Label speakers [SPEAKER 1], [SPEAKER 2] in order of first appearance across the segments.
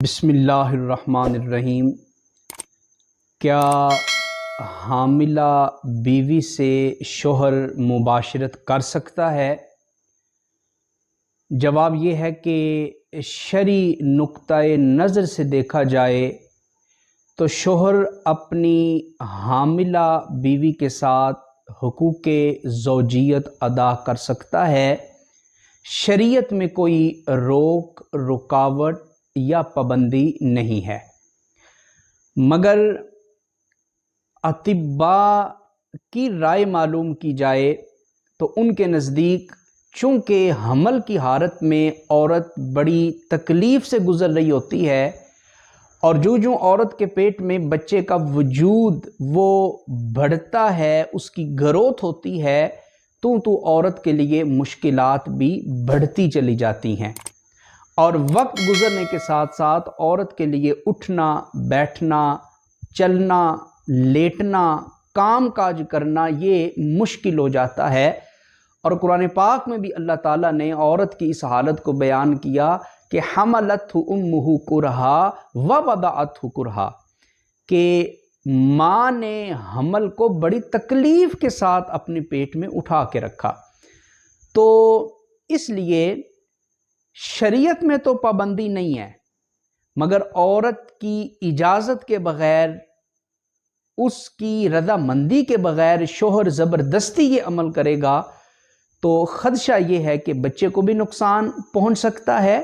[SPEAKER 1] بسم اللہ الرحمن الرحیم۔ کیا حاملہ بیوی سے شوہر مباشرت کر سکتا ہے؟ جواب یہ ہے کہ شرعی نقطۂ نظر سے دیکھا جائے تو شوہر اپنی حاملہ بیوی کے ساتھ حقوق زوجیت ادا کر سکتا ہے۔ شریعت میں کوئی روک رکاوٹ یا پابندی نہیں ہے، مگر اطباء کی رائے معلوم کی جائے تو ان کے نزدیک چونکہ حمل کی حالت میں عورت بڑی تکلیف سے گزر رہی ہوتی ہے اور جو عورت کے پیٹ میں بچے کا وجود وہ بڑھتا ہے، اس کی گروتھ ہوتی ہے تو عورت کے لیے مشکلات بھی بڑھتی چلی جاتی ہیں، اور وقت گزرنے کے ساتھ ساتھ عورت کے لیے اٹھنا بیٹھنا چلنا لیٹنا کام کاج کرنا یہ مشکل ہو جاتا ہے۔ اور قرآن پاک میں بھی اللہ تعالیٰ نے عورت کی اس حالت کو بیان کیا کہ حملتہ امہ کرہا ووضعتہ کرہا، کہ ماں نے حمل کو بڑی تکلیف کے ساتھ اپنے پیٹ میں اٹھا کے رکھا۔ تو اس لیے شریعت میں تو پابندی نہیں ہے، مگر عورت کی اجازت کے بغیر، اس کی رضامندی کے بغیر شوہر زبردستی یہ عمل کرے گا تو خدشہ یہ ہے کہ بچے کو بھی نقصان پہنچ سکتا ہے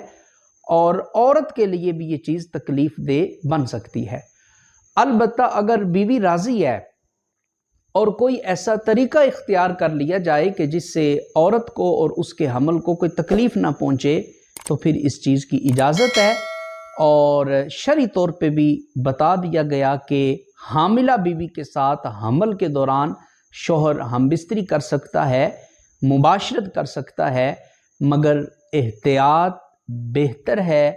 [SPEAKER 1] اور عورت کے لیے بھی یہ چیز تکلیف دہ بن سکتی ہے۔ البتہ اگر بیوی راضی ہے اور کوئی ایسا طریقہ اختیار کر لیا جائے کہ جس سے عورت کو اور اس کے حمل کو کوئی تکلیف نہ پہنچے تو پھر اس چیز کی اجازت ہے، اور شرعی طور پہ بھی بتا دیا گیا کہ حاملہ بیوی کے ساتھ حمل کے دوران شوہر ہم بستری کر سکتا ہے، مباشرت کر سکتا ہے، مگر احتیاط بہتر ہے۔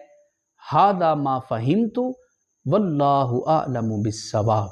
[SPEAKER 1] ھذا ما فہمت واللہ اعلم بالصواب۔